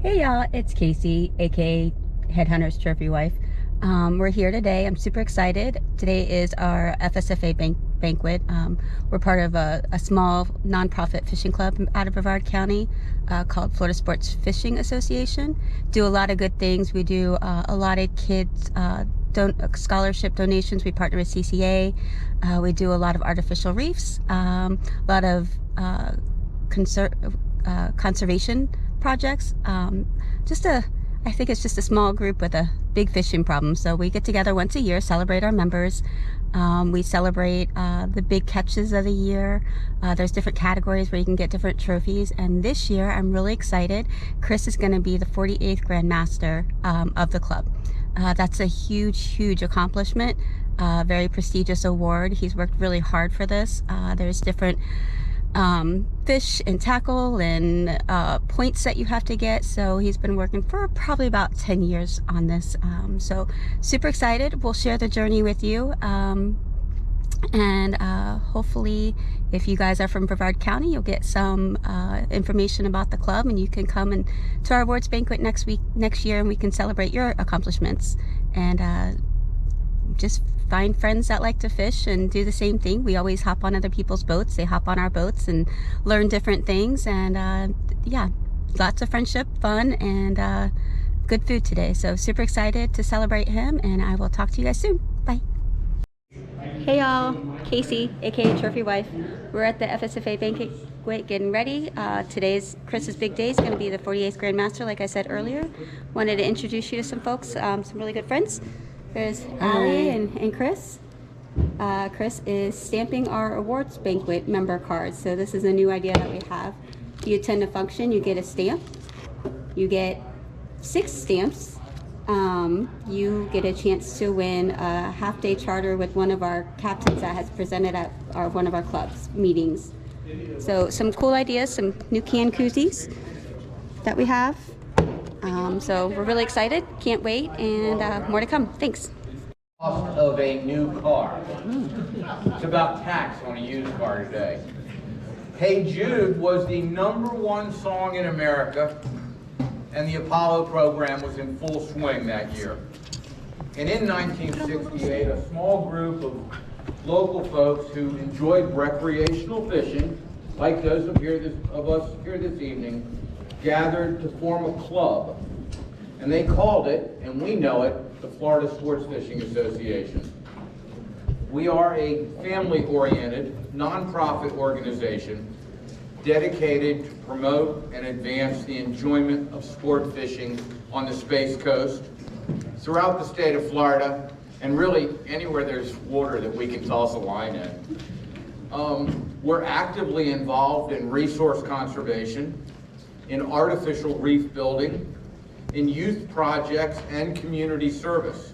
Hey y'all, it's Cassie, aka Headhunter's Trophy Wife. We're here today. I'm super excited. Today is our FSFA banquet. We're part of a small nonprofit fishing club out of Brevard County called Florida Sports Fishing Association. Do a lot of good things. We do a lot of kids scholarship donations. We partner with CCA. We do a lot of artificial reefs, a lot of conservation projects. I think it's just a small group with a big fishing problem. So we get together once a year, celebrate our members. We celebrate the big catches of the year. There's different categories where you can get different trophies. And this year, I'm really excited. Chris is going to be the 48th Grand Master of the club. That's a huge accomplishment. Very prestigious award. He's worked really hard for this. There's different fish and tackle and points that you have to get, so he's been working for probably about 10 years on this. So super excited. We'll share the journey with you, and hopefully if you guys are from Brevard County, you'll get some information about the club, and you can come and to our awards banquet next year, and we can celebrate your accomplishments and just find friends that like to fish and do the same thing. We always hop on other people's boats. They hop on our boats and learn different things. And yeah, lots of friendship, fun, and good food today. So super excited to celebrate him, and I will talk to you guys soon. Bye. Hey y'all, Cassie, aka Trophy Wife. We're at the FSFA banquet getting ready. Today's Chris's big day. Is going to be the 48th Grand Master, like I said earlier. Wanted to introduce you to some folks, some really good friends. There's Allie and Chris. Chris is stamping our awards banquet member cards. So this is a new idea that we have. You attend a function, you get a stamp. You get 6 stamps. You get a chance to win a half-day charter with one of our captains that has presented at one of our club's meetings. So some cool ideas, some new can koozies that we have. So we're really excited, can't wait, and more to come. Thanks. Cost of a new car. It's about tax on a used car today. Hey Jude was the #1 song in America, and the Apollo program was in full swing that year. And in 1968, a small group of local folks who enjoyed recreational fishing, like those of us here this evening, gathered to form a club. And they called it, and we know it, the Florida Sports Fishing Association. We are a family-oriented, nonprofit organization dedicated to promote and advance the enjoyment of sport fishing on the Space Coast, throughout the state of Florida, and really anywhere there's water that we can toss a line in. We're actively involved in resource conservation, in artificial reef building, in youth projects and community service.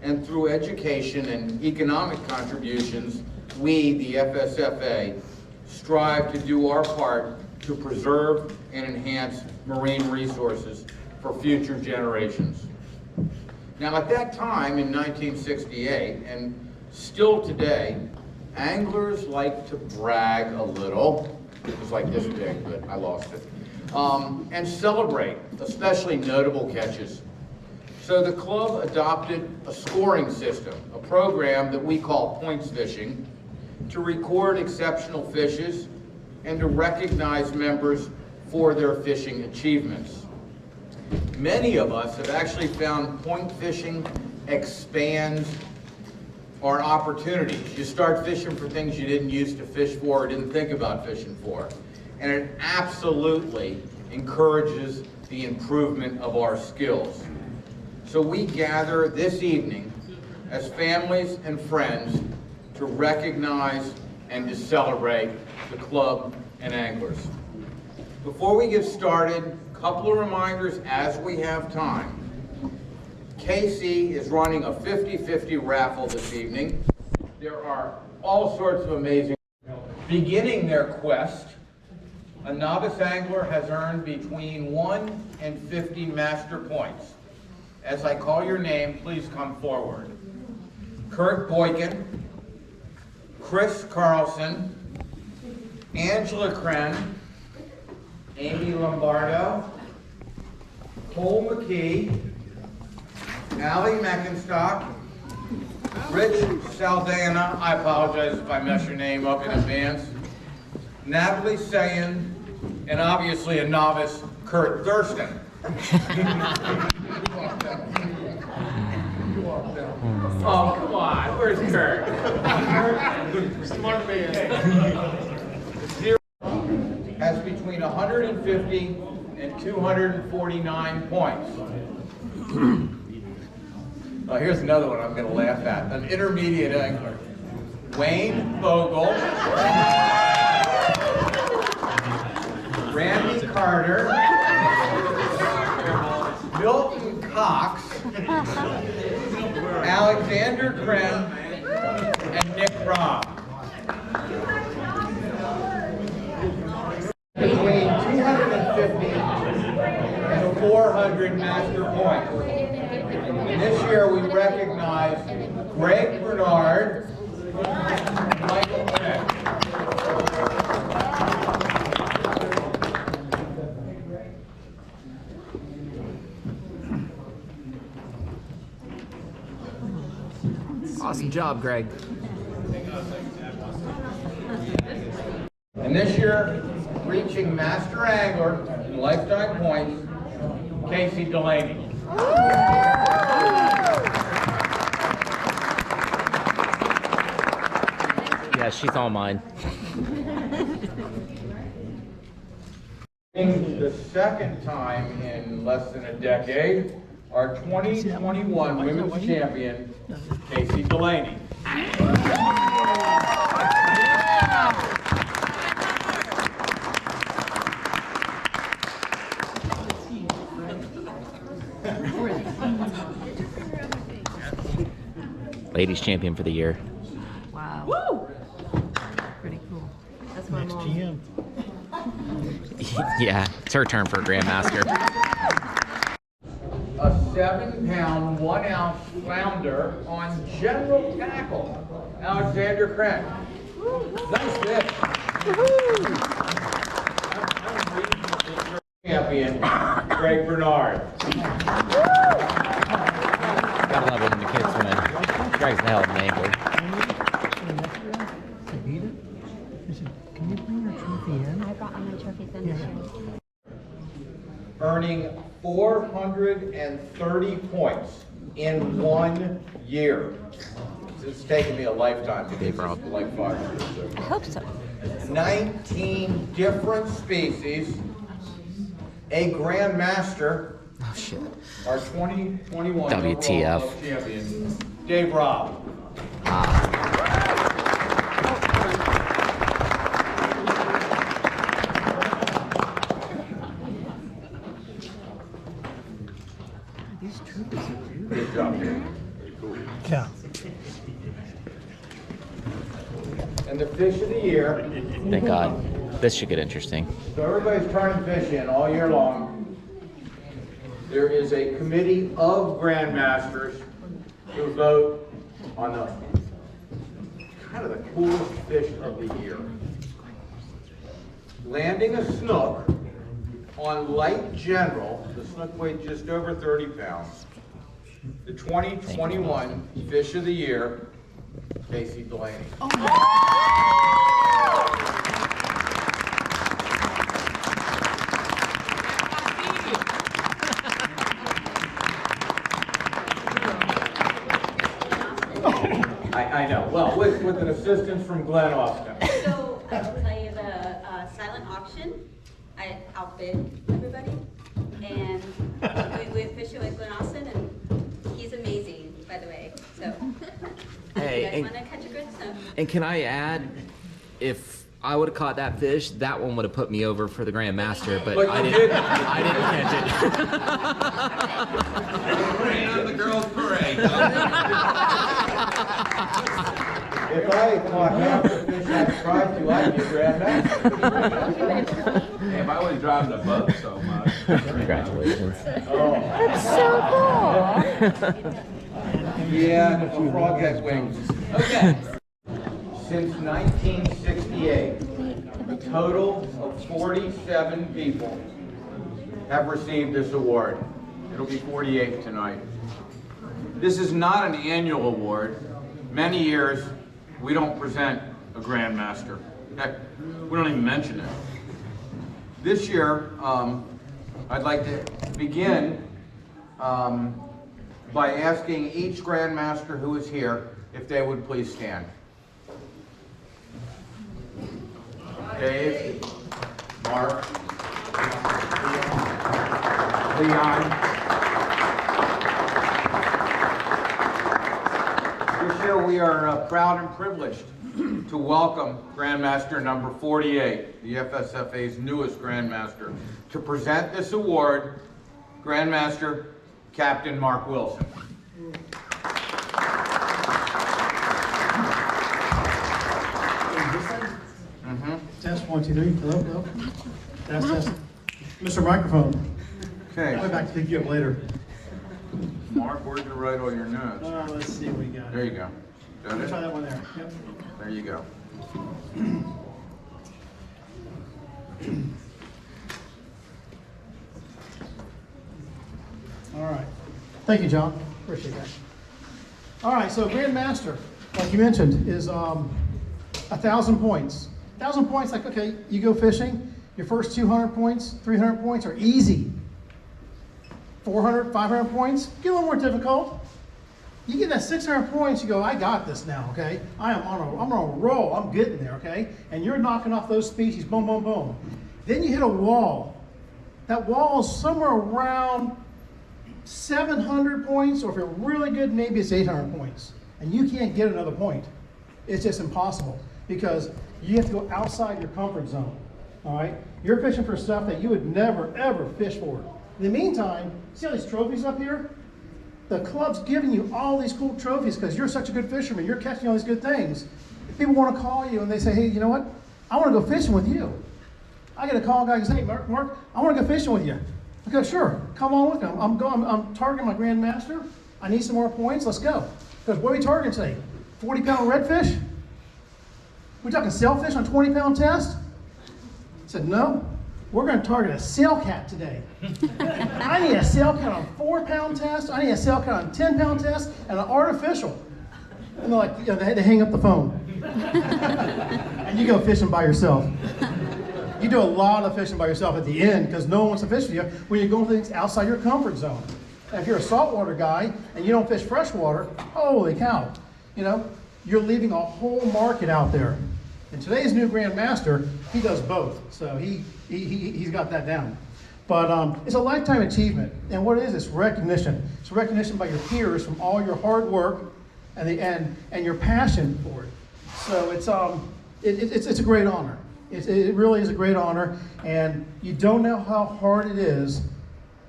And through education and economic contributions, we, the FSFA, strive to do our part to preserve and enhance marine resources for future generations. Now, at that time in 1968, and still today, anglers like to brag a little. It was like this big, but I lost it. And celebrate, especially notable catches. So the club adopted a scoring system, a program that we call points fishing, to record exceptional fishes and to recognize members for their fishing achievements. Many of us have actually found point fishing expands our opportunities. You start fishing for things you didn't used to fish for or didn't think about fishing for. And it absolutely encourages the improvement of our skills. So we gather this evening as families and friends to recognize and to celebrate the club and anglers. Before we get started, a couple of reminders as we have time. Casey is running a 50-50 raffle this evening. There are all sorts of amazing. Beginning their quest, a novice angler has earned between 1 and 50 master points. As I call your name, please come forward. Kurt Boykin, Chris Carlson, Angela Kren, Amy Lombardo, Cole McKee, Allie Meckenstock, Rich Saldana, I apologize if I mess your name up in advance, Natalie Sayin, and obviously a novice, Kurt Thurston. Oh, come on, where's Kurt? Smart man. Zero has between 150 and 249 points. Oh, here's another one I'm going to laugh at. An intermediate angler. Wayne Bogle. Randy Carter. Milton Cox. Alexander Kren. And Nick Robb. Between 250 and 400 master points. And this year we recognize Greg Bernard, Michael Peck. Awesome job, Greg. And this year, reaching master angler in lifetime points, Cassie Delaney. Yeah, she's all mine. The second time in less than a decade, our 2021 Women's Champion, Cassie Delaney. Ladies champion for the year. Wow. Woo! Pretty cool. That's my mom. Yeah, it's her turn for Grandmaster. A 7-pound, 1-ounce flounder on general tackle, Alexander Kren. Nice fish. Champion, Greg Bernard. Gotta love it when the kids win. Greg's the hell of an angler. Can you bring your trophy in? I brought all my trophies in this year. Earning 430 points in 1 year. It's taken me a lifetime to get Rob. like 500. I hope so. 19 different species, a Grandmaster, Oh shit. our 2021 WTF. overall champion, Dave Robb. These trophies are beautiful. Good job, Dave. Yeah. And the fish of the year, Thank God. This should get interesting. so everybody's turning fish in all year long. There is a committee of Grandmasters who vote on the kind of the coolest fish of the year. Landing a snook on light general, the snook weighed just over 30 pounds. The 2021 fish of the year, Cassie Delaney. I know. Well, with an assistance from Glyn Austin. So I will tell you the silent auction. I'll bid everybody, and we officially with Glyn Austin, and he's amazing, by the way. So Hey, you guys and- want to catch a good snook? And can I add, if I would have caught that fish, that one would have put me over for the Grandmaster, but But I you didn't. didn't. I didn't catch it. The girls' parade. If I caught half the fish I tried to, I'd be a Grandmaster. If I was driving the boat so much. Congratulations. Yeah, and the frog has wings. Okay. Since 1968, a total of 47 people have received this award. It'll be 48 tonight. This is not an annual award. Many years, we don't present a Grandmaster. Heck, we don't even mention it. This year, I'd like to begin by asking each Grandmaster who is here if they would please stand. Dave, Mark, Leon. This year we are proud and privileged to welcome Grandmaster number 48, the FSFA's newest Grandmaster. To present this award, Grandmaster Captain Mark Wilson. Test 1, 2, 3. Hello, hello. Test. Mr. Microphone. Okay. I'll be back to pick you up later. Mark, where'd you write all your notes? Let's see what we got. There you go. Got Let me it? try that one there. Yep. There you go. All right. Thank you, John. Appreciate that. All right, so Grandmaster, like you mentioned, is 1,000 points. 1,000 points, like, okay, you go fishing, your first 200 points, 300 points are easy. 400, 500 points, get a little more difficult. You get that 600 points, you go, I got this now, okay? I'm on a roll, I'm getting there, okay? And you're knocking off those species, boom, boom, boom. Then you hit a wall. That wall is somewhere around 700 points, or if you're really good, maybe it's 800 points. And you can't get another point. It's just impossible because you have to go outside your comfort zone, all right? You're fishing for stuff that you would never, ever fish for. In the meantime, see all these trophies up here? The club's giving you all these cool trophies because you're such a good fisherman. You're catching all these good things. People want to call you and they say, hey, you know what? I want to go fishing with you. I get a call, guy says, hey, Mark, I want to go fishing with you. I go, sure, come on with me. I'm targeting my Grandmaster. I need some more points. Let's go. Because what are we targeting today? 40-pound redfish? We talking sailfish on 20-pound test? I said, no. We're going to target a sailcat today. I need a sailcat on 4-pound test. I need a sailcat on 10-pound test, and an artificial. And they're like, you know, they hang up the phone. And you go fishing by yourself. You do a lot of fishing by yourself at the end because no one wants to fish with you when you're going things outside your comfort zone. And if you're a saltwater guy and you don't fish freshwater, holy cow, you know, you're leaving a whole market out there. And today's new Grandmaster, he does both, so he's got that down. But it's a lifetime achievement, and what it is, it's recognition. It's recognition by your peers from all your hard work and your passion for it. So it's a great honor. It really is a great honor, and you don't know how hard it is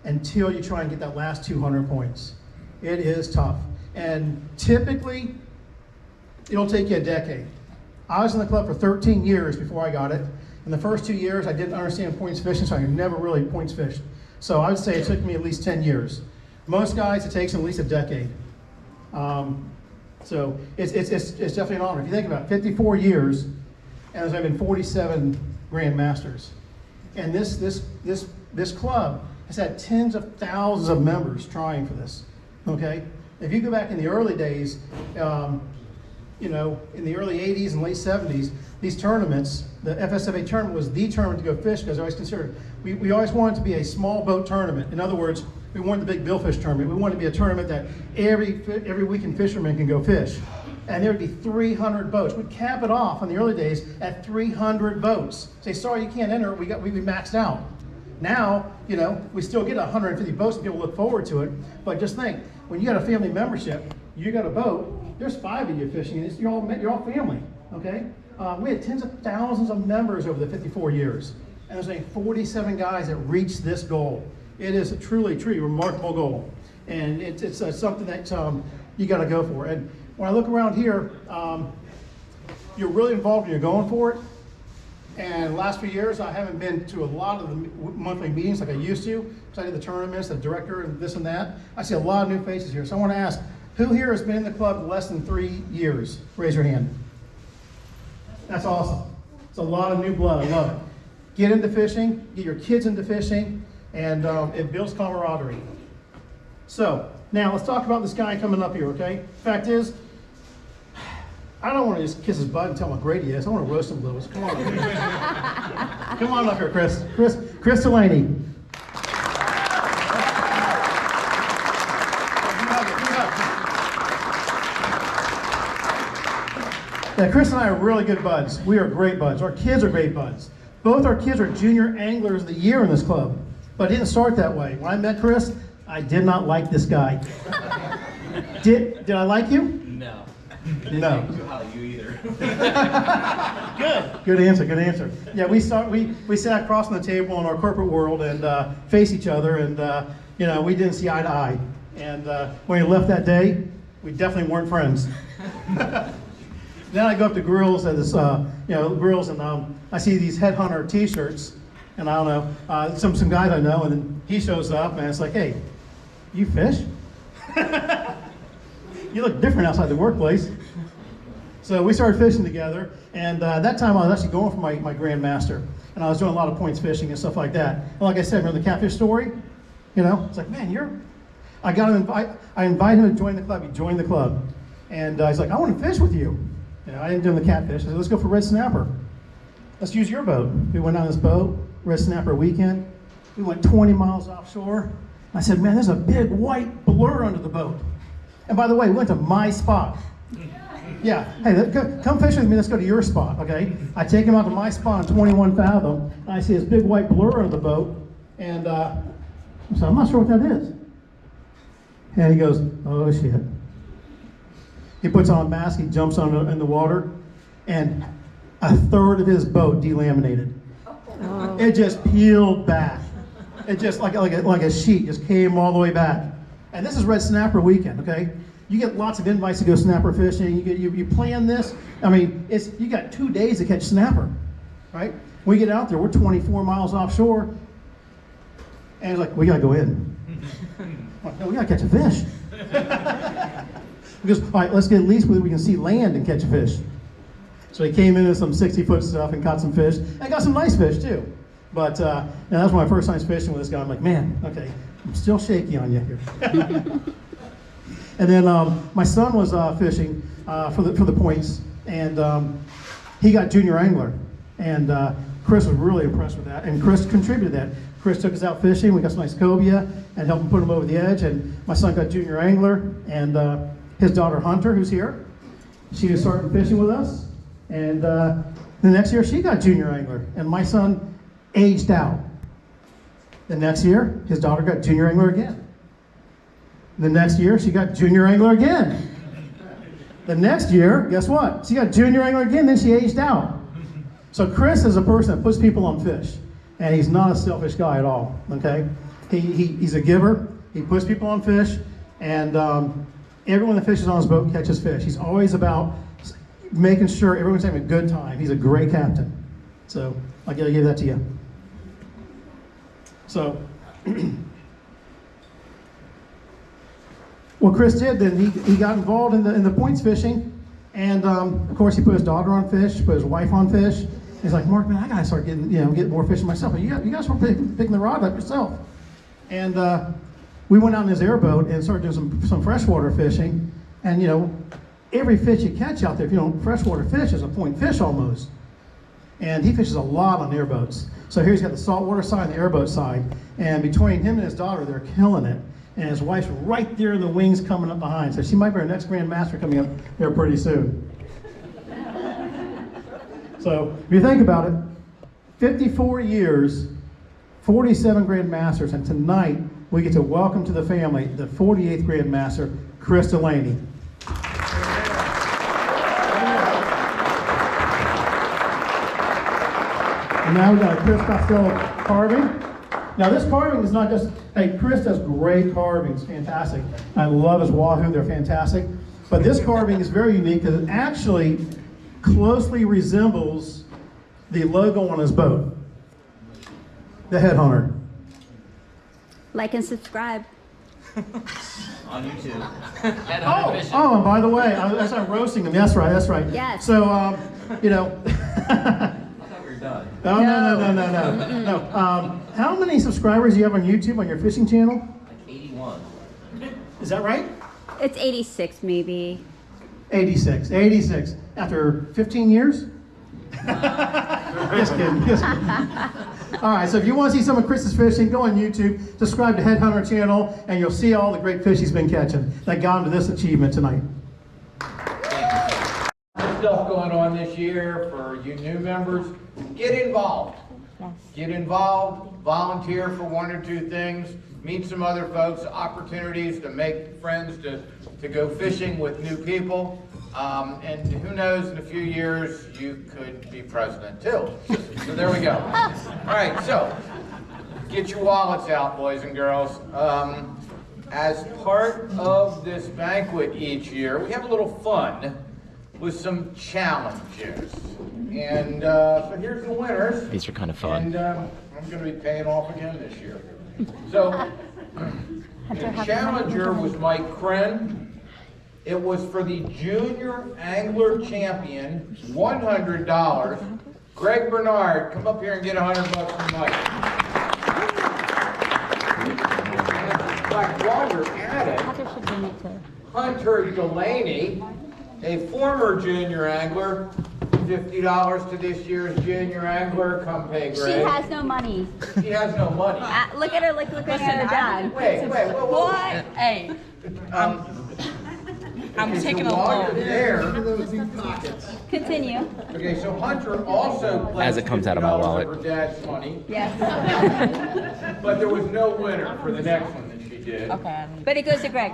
until you try and get that last 200 points. It is tough, and typically it'll take you a decade. I was in the club for 13 years before I got it. In the first 2 years, I didn't understand points fishing, so I never really points fished. So I would say it took me at least 10 years. Most guys, it takes them at least a decade. So it's definitely an honor. If you think about it, 54 years, and there's only been 47 Grandmasters. And this club has had tens of thousands of members trying for this, okay? If you go back in the early days, you know, in the early 80s and late 70s, these tournaments, the FSFA tournament was the tournament to go fish because I always considered, we always wanted to be a small boat tournament. In other words, we wanted the big billfish tournament. We wanted to be a tournament that every weekend fisherman can go fish. And there would be 300 boats. We'd cap it off in the early days at 300 boats. Say, sorry, you can't enter, we maxed out. Now, you know, we still get 150 boats and people look forward to it. But just think, when you got a family membership, you got a boat, there's 5 of you fishing, and you're all family, okay? We had tens of thousands of members over the 54 years, and there's only 47 guys that reached this goal. It is a truly remarkable goal, and it's something that you got to go for. And when I look around here, you're really involved and you're going for it. And the last few years, I haven't been to a lot of the monthly meetings like I used to, because I did the tournaments, the director, and this and that. I see a lot of new faces here, so I want to ask, who here has been in the club less than 3 years? Raise your hand. That's awesome. It's a lot of new blood. I love it. Get into fishing, get your kids into fishing, and it builds camaraderie. So, now let's talk about this guy coming up here, okay? Fact is, I don't want to just kiss his butt and tell him how great he is. I want to roast him a little. So come on up here. Come on up here, Chris. Chris Delaney. Yeah, Chris and I are really good buds. We are great buds. Our kids are great buds. Both our kids are junior anglers of the year in this club. But it didn't start that way. When I met Chris, I did not like this guy. Did I like you? No. No. Too highly you either. Good answer. Yeah, we sat across from the table in our corporate world and faced each other, and we didn't see eye to eye. And when we left that day, we definitely weren't friends. Then I go up to Grills at this, Grills, and I see these Headhunter T-shirts, and I don't know, some guys I know, and then he shows up, and it's like, hey, you fish? You look different outside the workplace. So we started fishing together, and that time I was actually going for my Grandmaster, and I was doing a lot of points fishing and stuff like that. And like I said, remember the catfish story? It's like, man, I invited him to join the club. He joined the club, and he's like, I want to fish with you. I didn't do the catfish. I said, let's go for red snapper. Let's use your boat. We went on this boat, red snapper weekend. We went 20 miles offshore. I said, man, there's a big white blur under the boat. And by the way, we went to my spot. Yeah, hey, come fish with me, let's go to your spot, okay? I take him out to my spot on 21 fathom, and I see this big white blur under the boat, and so I'm not sure what that is. And he goes, oh shit. He puts on a mask, he jumps in the water, and a third of his boat delaminated. Oh. It just peeled back. It just, like a sheet, just came all the way back. And this is red snapper weekend, okay? You get lots of invites to go snapper fishing. You plan this. I mean, you got 2 days to catch snapper, right? We get out there, we're 24 miles offshore, and it's like, we gotta go in. No, we gotta catch a fish. Because, all right, let's get at least where we can see land and catch a fish. So he came into some 60-foot stuff and caught some fish. And got some nice fish too. But that's my first time fishing with this guy. I'm like, man, okay, I'm still shaky on you here. And then my son was fishing for the points, and he got junior angler. And Chris was really impressed with that, and Chris contributed that. Chris took us out fishing. We got some nice cobia and helped him put him over the edge. And my son got junior angler, and his daughter Hunter, who's here, she was starting fishing with us. And the next year she got junior angler, and my son aged out. The next year his daughter got junior angler again. The next year she got junior angler again. The next year, guess what? She got junior angler again, then she aged out. So Chris is a person that puts people on fish, and he's not a selfish guy at all, okay? He's a giver, he puts people on fish, and everyone that fishes on his boat catches fish. He's always about making sure everyone's having a good time. He's a great captain. So I gotta give that to you. So, what Chris did then, he got involved in the points fishing, and of course he put his daughter on fish, put his wife on fish. He's like, Mark, man, I gotta start getting more fishing myself. But you gotta start picking the rod up yourself. And we went out in his airboat and started doing some freshwater fishing. And every fish you catch out there, if you don't freshwater fish, is a point fish almost. And he fishes a lot on airboats. So here he's got the saltwater side and the airboat side. And between him and his daughter, they're killing it. And his wife's right there in the wings coming up behind. So she might be our next Grandmaster coming up there pretty soon. So if you think about it, 54 years, 47 Grandmasters, and tonight we get to welcome to the family the 48th Grandmaster, Chris Delaney. And now we've got a Chris Costello carving. Now this carving is not just, hey, Chris does great carvings, fantastic. I love his wahoo, they're fantastic. But this carving is very unique because it actually closely resembles the logo on his boat, the Headhunter. Like and subscribe. On YouTube. Oh, and by the way, as I'm roasting him, that's right. Yes. So, I thought we were done. No. How many subscribers do you have on YouTube on your fishing channel? Like 81. Is that right? It's 86 maybe. 86. 86. After 15 years? Just kidding. Just kidding. All right, so if you want to see some of Chris's fishing, go on YouTube, subscribe to Headhunter channel, and you'll see all the great fish he's been catching that got him to this achievement tonight. Stuff going on this year for you new members. Get involved. Yes. Get involved, volunteer for one or two things, meet some other folks, opportunities to make friends, to go fishing with new people. And who knows, in a few years, you could be president too. So there we go. All right, so get your wallets out, boys and girls. As part of this banquet each year, we have a little fun with some challenges. And so here's the winners. These are kind of fun. And I'm going to be paying off again this year. So the challenger was Mike Kren. It was for the Junior Angler Champion, $100. Greg Bernard, come up here and get $100 from Mike. And while you're at it, Hunter Delaney, a former junior angler, $50 to this year's junior angler. Come pay Greg. She has no money. She has no money. Look at her, like looking at her dad. Wait, whoa. What? Hey, I'm taking a While loan. you're there, Continue. okay, so Hunter also pledged As it comes out of my $50 wallet. of her dad's money, Yes. but there was no winner for the next one that she did. Okay. But it goes to Greg.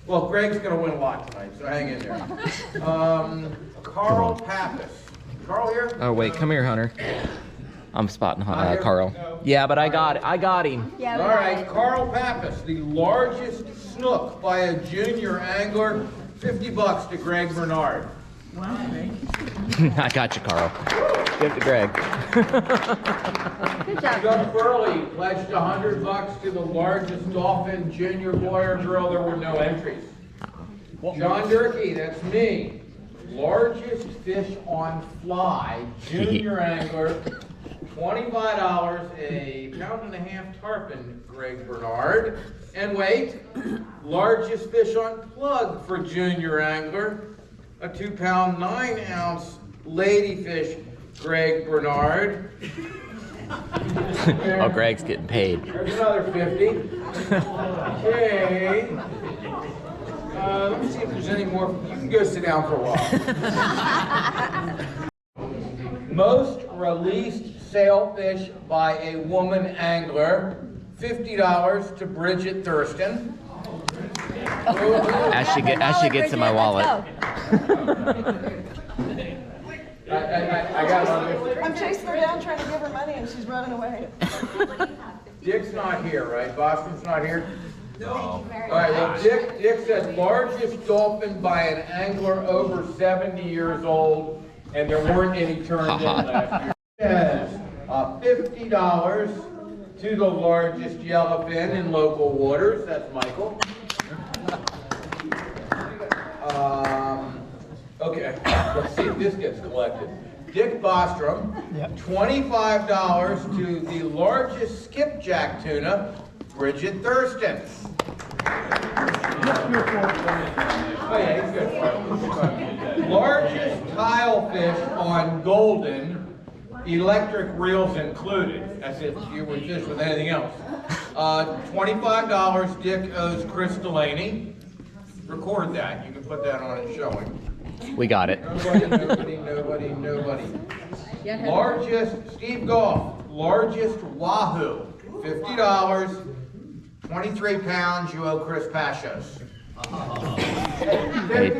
Well, Greg's gonna win a lot tonight, so hang in there. Carl Pappas. Carl here? Oh wait, come here, Hunter. I'm spotting Carl. Yeah, but I got him. Yeah. All right, Carl Pappas, the largest snook by a junior angler, $50 to Greg Bernard. I got you, Carl. Give it to Greg. Good job. Doug Burley pledged $100 to the largest dolphin junior boy or girl. There were no entries. John Durkee, that's me. Largest fish on fly, junior angler, $25, a pound-and-a-half tarpon, Greg Bernard. And wait, largest fish on plug for junior angler, a 2-pound, 9-ounce ladyfish, Greg Bernard. Oh, Greg's getting paid. There's another 50. Okay. Let me see if there's any more. You can go sit down for a while. Most released sailfish by a woman angler, $50 to Bridget Thurston. As she gets in my wallet. I got one. I'm chasing her down trying to give her money and she's running away. Dick's not here, right? Boston's not here? No. All right, well, Dick said largest dolphin by an angler over 70 years old, and there weren't any turned in last year. Yes, $50 to the largest yellowfin in local waters. That's Michael. Okay, let's see if this gets collected. Dick Bostrom, $25 to the largest skipjack tuna, Bridget Thurston. Oh yeah, he's good. Largest tilefish on Golden, electric reels included, as if you would fish with anything else. $25 Dick owes Chris Delaney. Record that. You can put that on and show him. We got it. Nobody. Largest, Steve Goff, largest wahoo, $50, 23 pounds, you owe Chris Pashos. Hey,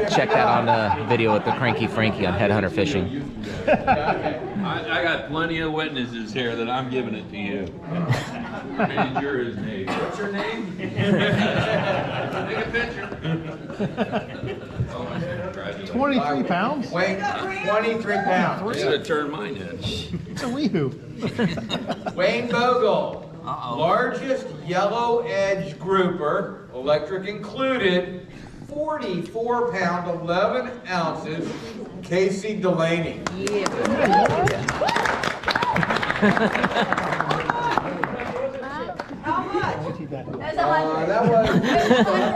check that on the video with the Cranky Frankie on Headhunter Fishing. I got plenty of witnesses here that I'm giving it to you. Pretty sure his name. What's your name? Take a picture. 23 pounds? Wait, 23 pounds. Should have turned mine in. It's a weehoo. Wayne Bogle, largest yellow edge grouper, electric included, 44 pound, 11 ounces, Cassie Delaney. How much? that. That was That was 100.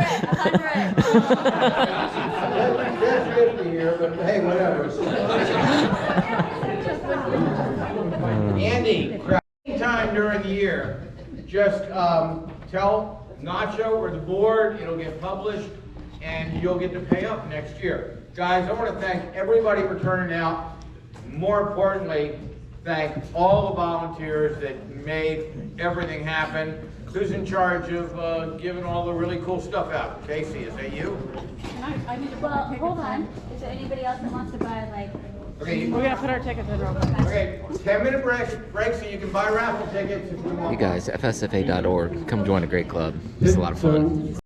$50 here, but hey, whatever. Andy, anytime during the year, just tell Nacho or the board, it'll get published, and you'll get to pay up next year. Guys, I want to thank everybody for turning out. More importantly, thank all the volunteers that made everything happen. Who's in charge of giving all the really cool stuff out? Casey, is that you? Well, hold on. Is there anybody else that wants to buy, like, Okay, We gotta put our tickets in real quick. okay, 10-minute break so you can buy raffle tickets if you want. You guys, FSFA.org. Come join a great club. It's a lot of fun.